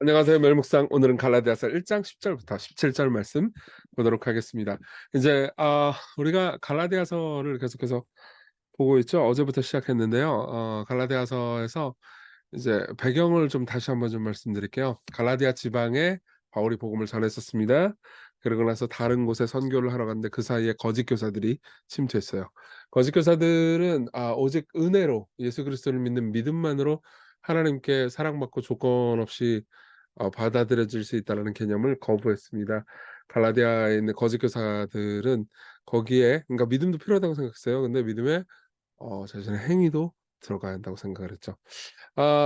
안녕하세요. 멜목상 오늘은 갈라디아서 1장 10절부터 17절 말씀 보도록 하겠습니다. 이제 우리가 갈라디아서를 계속해서 보고 있죠. 어제부터 시작했는데요. 갈라디아서에서 이제 배경을 좀 다시 한번 좀 말씀드릴게요. 갈라디아 지방에 바울이 복음을 전했었습니다. 그러고 나서 다른 곳에 선교를 하러 갔는데 그 사이에 거짓 교사들이 침투했어요. 거짓 교사들은 오직 은혜로 예수 그리스도를 믿는 믿음만으로 하나님께 사랑받고 조건 없이 받아들여질 수 있다라는 개념을 거부했습니다. 갈라디아에 있는 거짓 교사들은 거기에 그러니까 믿음도 필요하다고 생각했어요. 근데 믿음에 자신의 행위도 들어가야 한다고 생각을 했죠.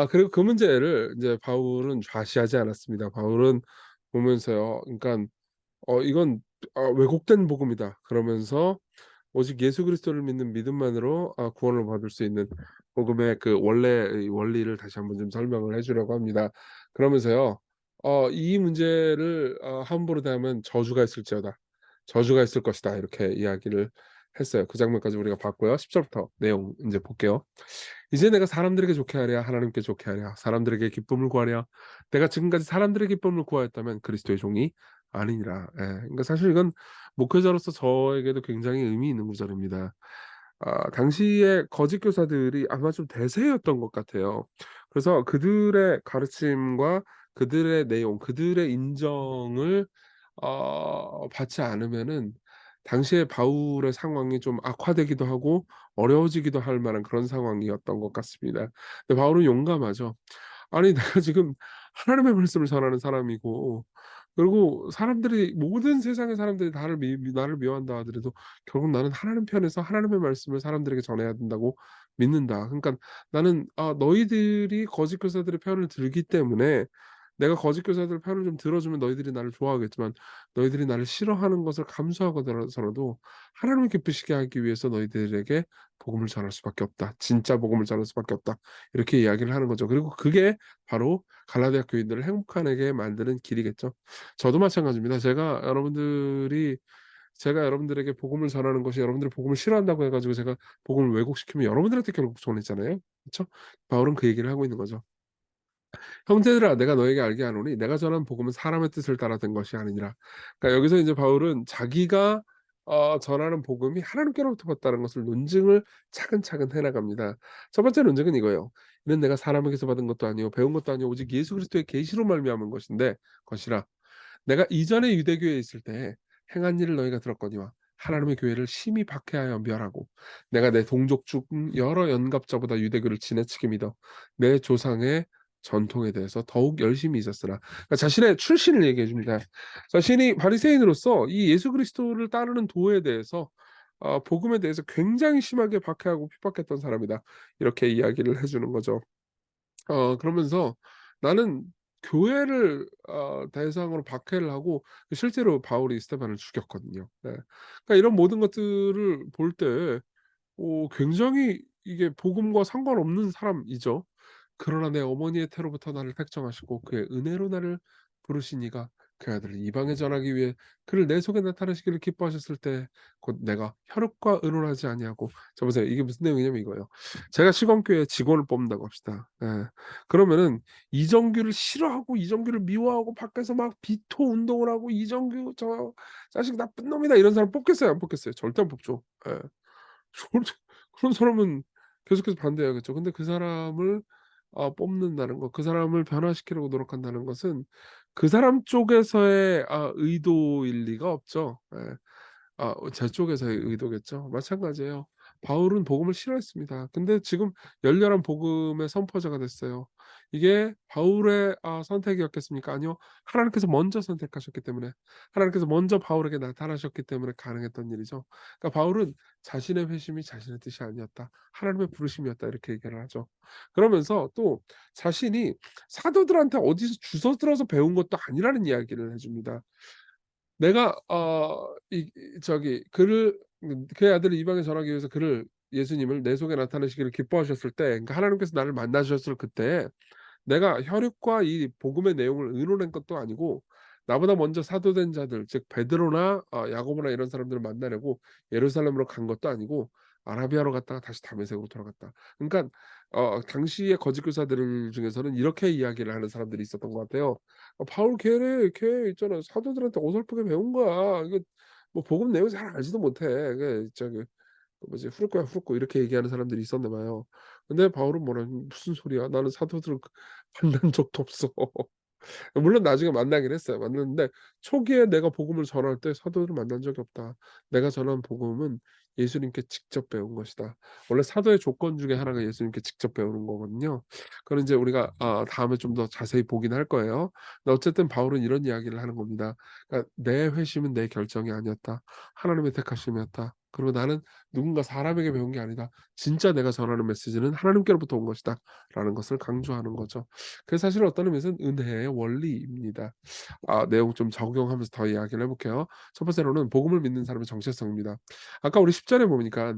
그리고 그 문제를 이제 바울은 좌시하지 않았습니다. 바울은 보면서요. 그러니까 이건 왜곡된 복음이다. 그러면서 오직 예수 그리스도를 믿는 믿음만으로 구원을 받을 수 있는 복음의 그 원래의 원리를 다시 한번 좀 설명을 해 주려고 합니다. 그러면서요. 이 문제를 함부로 대하면 저주가 있을지어다. 저주가 있을 것이다. 이렇게 이야기를 했어요. 그 장면까지 우리가 봤고요. 10 절부터 내용 인제 볼게요. "이제 내가 사람들에게 좋게 하랴 하나님께 좋게 하랴 사람들에게 기쁨을 구하랴 내가 지금까지 사람들의 기쁨을 구하였다면 그리스도의 종이 아니니라." 그러니까 사실 이건 목회자로서 저에게도 굉장히 의미 있는 구절입니다. 당시에 거짓 교사들이 아마 좀 대세였던 것 같아요. 그래서 그들의 가르침과 그들의 내용, 그들의 인정을 받지 않으면은 당시에 바울의 상황이 좀 악화되기도 하고 어려워지기도 할 만한 그런 상황이었던 것 같습니다. 근데 바울은 용감하죠. 아니 내가 지금 하나님의 말씀을 전하는 사람이고 그리고 사람들이 모든 세상의 사람들이 나를 미워한다 하더라도 결국 나는 하나님 편에서 하나님의 말씀을 사람들에게 전해야 된다고 믿는다. 그러니까 나는 너희들이 거짓 교사들의 편을 들기 때문에 내가 거짓 교사들 편을 좀 들어주면 너희들이 나를 좋아하겠지만 너희들이 나를 싫어하는 것을 감수하고서라도 하나님을 기쁘시게 하기 위해서 너희들에게 복음을 전할 수밖에 없다. 진짜 복음을 전할 수밖에 없다. 이렇게 이야기를 하는 거죠. 그리고 그게 바로 갈라디아 교인들을 행복하게 만드는 길이겠죠. 저도 마찬가지입니다. 제가 여러분들에게 복음을 전하는 것이 여러분들이 복음을 싫어한다고 해 가지고 제가 복음을 왜곡시키면 여러분들한테 결국 손해잖아요. 그쵸? 바울은 그 얘기를 하고 있는 거죠. "형제들아 내가 너에게 알게 하노니 내가 전한 복음은 사람의 뜻을 따라 된 것이 아니니라." 그러니까 여기서 이제 바울은 자기가 전하는 복음이 하나님께로부터 왔다는 것을 논증을 차근차근 해 나갑니다. 첫 번째 논증은 이거예요. "이는 내가 사람에게서 받은 것도 아니요 배운 것도 아니요 오직 예수 그리스도의 계시로 말미암은 것인데 것이라. 내가 이전에 유대교에 있을 때에 행한 일을 너희가 들었거니와 하나님의 교회를 심히 박해하여 멸하고 내가 내 동족 중 여러 연갑자보다 유대교를 지나치게 믿어 내 조상의 전통에 대해서 더욱 열심히 있었으나." 그러니까 자신의 출신을 얘기해 줍니다. 자신이 바리새인으로서 이 예수 그리스도를 따르는 도에 대해서 복음에 대해서 굉장히 심하게 박해하고 핍박했던 사람이다. 이렇게 이야기를 해 주는 거죠. 그러면서 나는 교회를 대상으로 박해를 하고 실제로 바울이 스데반을 죽였거든요. 네. 그러니까 이런 모든 것들을 볼 때 굉장히 이게 복음과 상관없는 사람이죠. 그러나 내 어머니의 태로부터 나를 택정하시고 그의 은혜로 나를 부르시니가 그 아들을 이방에 전하기 위해 그를 내 속에 나타내시기를 기뻐하셨을 때 곧 내가 혈육과 의논하지 아니하고 자 보세요. 이게 무슨 내용이냐면 이거예요. 제가 시건교회 직원을 뽑는다고 합시다. 예. 그러면은 이정규를 싫어하고 이정규를 미워하고 밖에서 막 비토 운동을 하고 "이정규 저 자식 나쁜 놈이다." 이런 사람 뽑겠어요, 안 뽑겠어요? 절대 안 뽑죠. 예. 절대 그런 사람은 계속해서 반대해야겠죠. 근데 그 사람을 뽑는다는 것, 그 사람을 변화시키려고 노력한다는 것은 그 사람 쪽에서의 의도일 리가 없죠. 예. 제 쪽에서의 의도겠죠. 마찬가지예요. 바울은 복음을 싫어했습니다. 근데 지금 열렬한 복음의 선포자가 됐어요. 이게 바울의 선택이었겠습니까? 아니요. 하나님께서 먼저 선택하셨기 때문에 하나님께서 먼저 바울에게 나타나셨기 때문에 가능했던 일이죠. 그러니까 바울은 자신의 회심이 자신의 뜻이 아니었다. 하나님의 부르심이었다. 이렇게 얘기를 하죠. 그러면서 또 자신이 사도들한테 어디서 주워 들어서 배운 것도 아니라는 이야기를 해 줍니다. 내가 저기 그를 그의 아들을 이방에 전하기 위해서 그를 예수님을 내 속에 나타내시기를 기뻐하셨을 때 그러니까 하나님께서 나를 만나셨을 그때에 내가 혈육과 이 복음의 내용을 의논한 것도 아니고 나보다 먼저 사도된 자들 즉 베드로나 야고보나 이런 사람들을 만나려고 예루살렘으로 간 것도 아니고 아라비아로 갔다가 다시 다메섹으로 돌아갔다. 그러니까 당시의 거짓 교사들 중에서는 이렇게 이야기를 하는 사람들이 있었던 것 같아요. 바울 걔네 걔 있잖아. 사도들한테 어설프게 배운 거야. 이거 뭐 복음 내용 잘 알지도 못해. 그 저기 뭐지 후루꾸야 후루꾸 이렇게 얘기하는 사람들이 있었나 봐요. 근데 바울은 뭐라 "무슨 소리야. 나는 사도들을 만난 적도 없어." 물론 나중에 만나긴 했어요. 만났는데 초기에 "내가 복음을 전할 때 사도를 만난 적이 없다. 내가 전한 복음은 예수님께 직접 배운 것이다." 원래 사도의 조건 중에 하나가 예수님께 직접 배우는 거거든요. 그건 인제 우리가 다음에 좀 더 자세히 보긴 할 거예요. 근데 어쨌든 바울은 이런 이야기를 하는 겁니다. 그러니까 "내 회심은 내 결정이 아니었다. 하나님의 택하심이었다. 그리고 나는 누군가 사람에게 배운 게 아니다. 진짜 내가 전하는 메시지는 하나님께로부터 온 것이다."라는 것을 강조하는 거죠. 그게 사실 어떤 의미에서는 은혜의 원리입니다. 내용 좀 적용하면서 더 이야기를 해 볼게요. 첫 번째로는 복음을 믿는 사람의 정체성입니다. 아까 우리 10 절에 보니까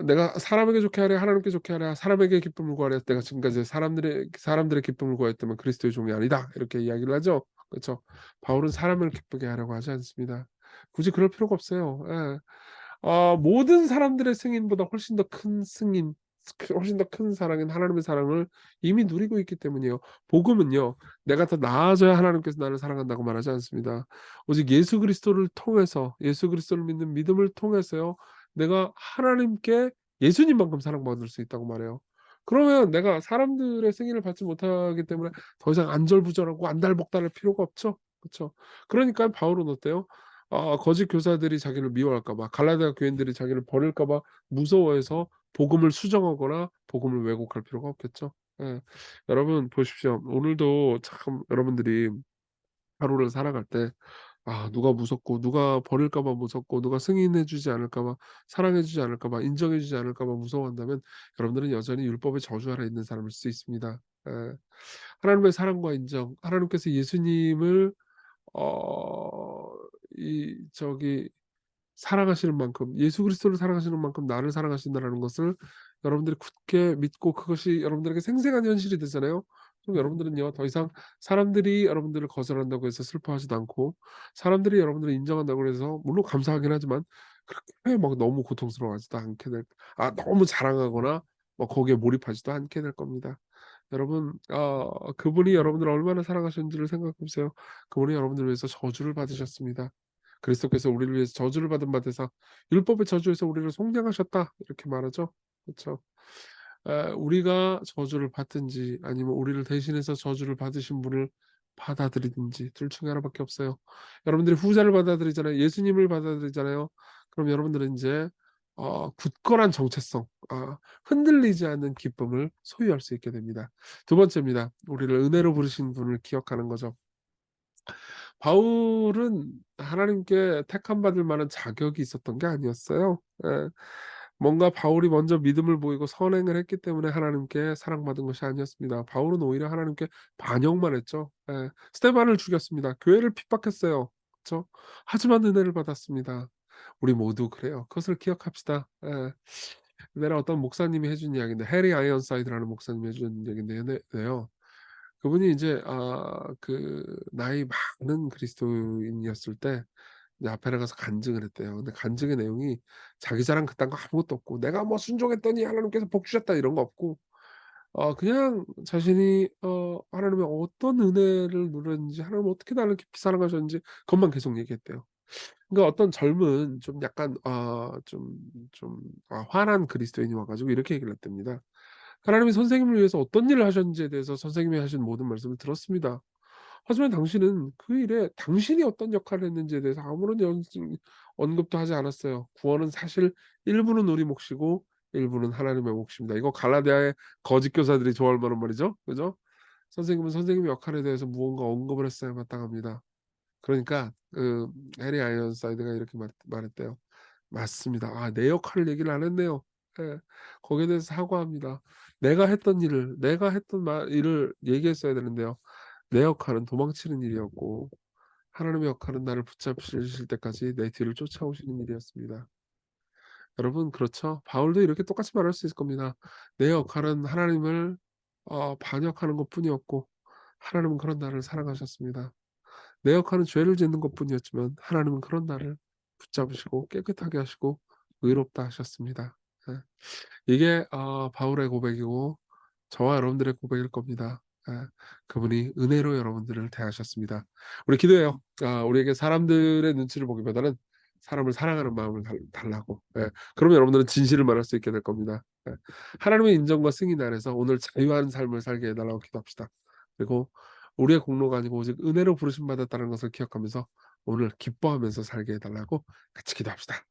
"내가 사람에게 좋게 하랴 하나님께 좋게 하랴 사람에게 기쁨을 구하랴 내가 지금까지 사람들의 기쁨을 구하였다면 그리스도의 종이 아니다." 이렇게 이야기를 하죠. 그렇죠. 바울은 사람을 기쁘게 하려고 하지 않습니다. 굳이 그럴 필요가 없어요. 예. 모든 사람들의 승인보다 훨씬 더 큰 승인 훨씬 더 큰 사랑인 하나님의 사랑을 이미 누리고 있기 때문이에요. 복음은요. 내가 더 나아져야 하나님께서 나를 사랑한다고 말하지 않습니다. 오직 예수 그리스도를 통해서 예수 그리스도를 믿는 믿음을 통해서요. 내가 하나님께 예수님만큼 사랑받을 수 있다고 말해요. 그러면 내가 사람들의 승인을 받지 못하기 때문에 더 이상 안절부절하고 안달복달할 필요가 없죠. 그쵸? 그러니까 바울은 어때요? 거짓 교사들이 자기를 미워할까 봐 갈라디아 교인들이 자기를 버릴까 봐 무서워해서 복음을 수정하거나 복음을 왜곡할 필요가 없겠죠. 예. 여러분 보십시오. 오늘도 참 여러분들이 하루를 살아갈 때 누가 무섭고 누가 버릴까 봐 무섭고 누가 승인해 주지 않을까 봐 사랑해 주지 않을까 봐 인정해 주지 않을까 봐 무서워한다면 여러분들은 여전히 율법의 저주 아래 있는 사람일 수 있습니다. 예. 하나님의 사랑과 인정 하나님께서 예수님을 어 이 저기 사랑하시는 만큼 예수 그리스도를 사랑하시는 만큼 나를 사랑하신다라는 것을 여러분들이 굳게 믿고 그것이 여러분들에게 생생한 현실이 되잖아요. 그럼 여러분들은요 더 이상 사람들이 여러분들을 거절한다고 해서 슬퍼하지도 않고 사람들이 여러분들을 인정한다고 해서 물론 감사하긴 하지만 그렇게 막 너무 고통스러워하지도 않게 될 너무 자랑하거나 뭐 거기에 몰입하지도 않게 될 겁니다. 여러분 그분이 여러분들을 얼마나 사랑하셨는지를 생각해 보세요. 그분이 여러분들을 위해서 저주를 받으셨습니다. 그리스도께서 우리를 위해서 저주를 받은 바 되사 율법의 저주에서 우리를 속량하셨다 이렇게 말하죠. 그렇죠. 우리가 저주를 받든지 아니면 우리를 대신해서 저주를 받으신 분을 받아들이든지 둘 중에 하나밖에 없어요. 여러분들이 후자를 받아들이잖아요. 예수님을 받아들이잖아요. 그럼 여러분들은 인제 굳건한 정체성 흔들리지 않는 기쁨을 소유할 수 있게 됩니다. 두 번째입니다. 우리를 은혜로 부르신 분을 기억하는 거죠. 바울은 하나님께 택함 받을 만한 자격이 있었던 게 아니었어요. 예. 뭔가 바울이 먼저 믿음을 보이고 선행을 했기 때문에 하나님께 사랑받은 것이 아니었습니다. 바울은 오히려 하나님께 반역만 했죠. 예. 스데반을 죽였습니다. 교회를 핍박했어요. 그쵸? 하지만 은혜를 받았습니다. 우리 모두 그래요. 그것을 기억합시다. 예. 옛날에 어떤 목사님이 해준 이야기인데 해리 아이언사이드라는 목사님이 해준 얘기인데요. 그분이 이제 나이 많은 그리스도인이었을 때 이제 앞에 나가서 간증을 했대요. 근데 간증의 내용이 자기 자랑 그딴 거 아무것도 없고 "내가 뭐 순종했더니 하나님께서 복 주셨다." 이런 거 없고 그냥 자신이 하나님의 어떤 은혜를 누렸는지 하나님 어떻게 나를 깊이 사랑하셨는지 그것만 계속 얘기했대요. 그러니까 어떤 젊은 좀 약간 화난 그리스도인이 와 가지고 이렇게 얘기를 했답니다. 하나님이 선생님을 위해서 어떤 일을 하셨는지에 대해서 선생님이 하신 모든 말씀을 들었습니다. 하지만 당신은 그 일에 당신이 어떤 역할을 했는지에 대해서 아무런 언급도 하지 않았어요. 구원은 사실 일부는 우리 몫이고 일부는 하나님의 몫입니다. 이거 갈라디아의 거짓 교사들이 좋아할 만한 말이죠. 그죠? 선생님은 선생님의 역할에 대해서 무언가 언급을 했어야 마땅합니다. 그러니까 해리 아이언사이드가 이렇게 말했대요. "맞습니다. 내 역할을 얘기를 안 했네요." 예. 거기에 대해서 사과합니다. 내가 했던 일을 얘기했어야 되는데요. 내 역할은 도망치는 일이었고 하나님의 역할은 나를 붙잡으실 때까지 내 뒤를 쫓아오시는 일이었습니다. 여러분 그렇죠? 바울도 이렇게 똑같이 말할 수 있을 겁니다. 내 역할은 하나님을 반역하는 것뿐이었고 하나님은 그런 나를 사랑하셨습니다. 내 역할은 죄를 짓는 것뿐이었지만 하나님은 그런 나를 붙잡으시고 깨끗하게 하시고 의롭다 하셨습니다. 예. 이게 바울의 고백이고 저와 여러분들의 고백일 겁니다. 예. 그분이 은혜로 여러분들을 대하셨습니다. 우리 기도해요. 우리에게 사람들의 눈치를 보기보다는 사람을 사랑하는 마음을 달라고. 예. 그러면 여러분들은 진실을 말할 수 있게 될 겁니다. 예. 하나님의 인정과 승인 안에서 오늘 자유한 삶을 살게 해 달라고 기도합시다. 그리고 우리의 공로가 아니고 오직 은혜로 부르심 받았다는 것을 기억하면서 오늘 기뻐하면서 살게 해 달라고 같이 기도합시다.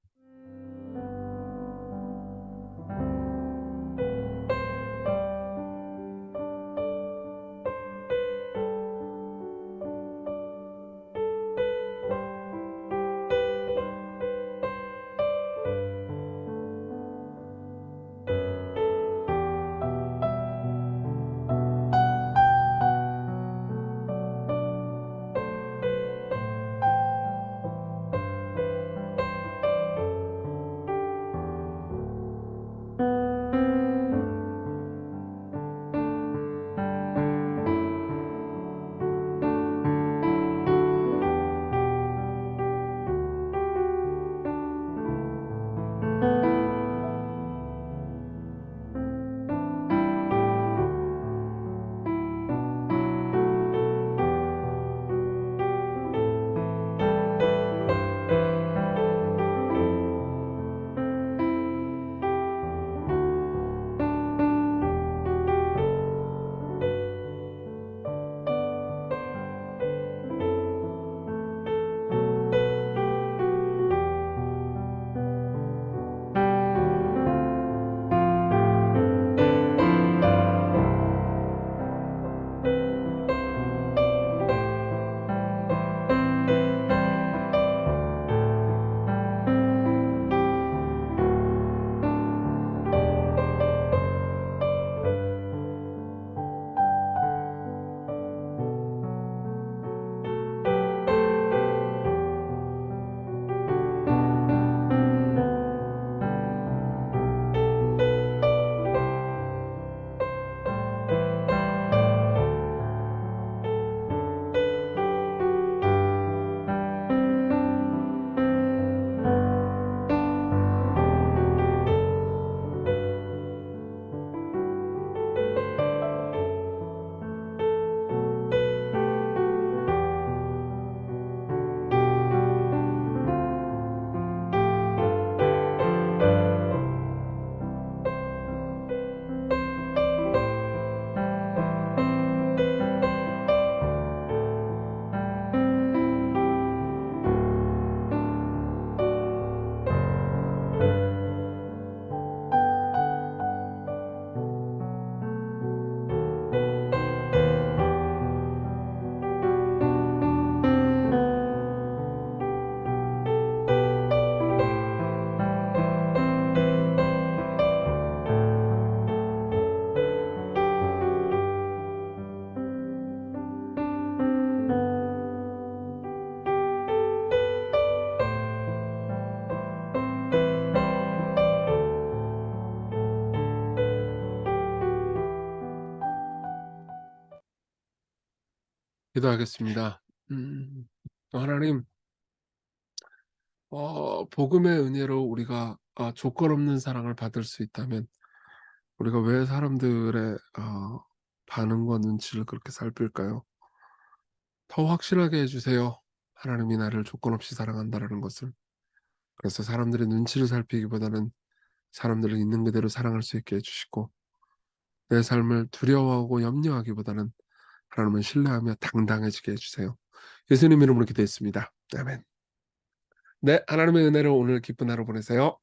기도하겠습니다. 음. 하나님, 복음의 은혜로 우리가 조건 없는 사랑을 받을 수 있다면 우리가 왜 사람들의 반응과 눈치를 그렇게 살필까요? 더 확실하게 해 주세요. 하나님이 나를 조건 없이 사랑한다라는 것을. 그래서 사람들의 눈치를 살피기보다는 사람들을 있는 그대로 사랑할 수 있게 해 주시고 내 삶을 두려워하고 염려하기보다는 하나님을 신뢰하며 당당해지게 해 주세요. 예수님 이름으로 기도했습니다. 아멘. 네, 하나님의 은혜로 오늘 기쁜 하루 보내세요.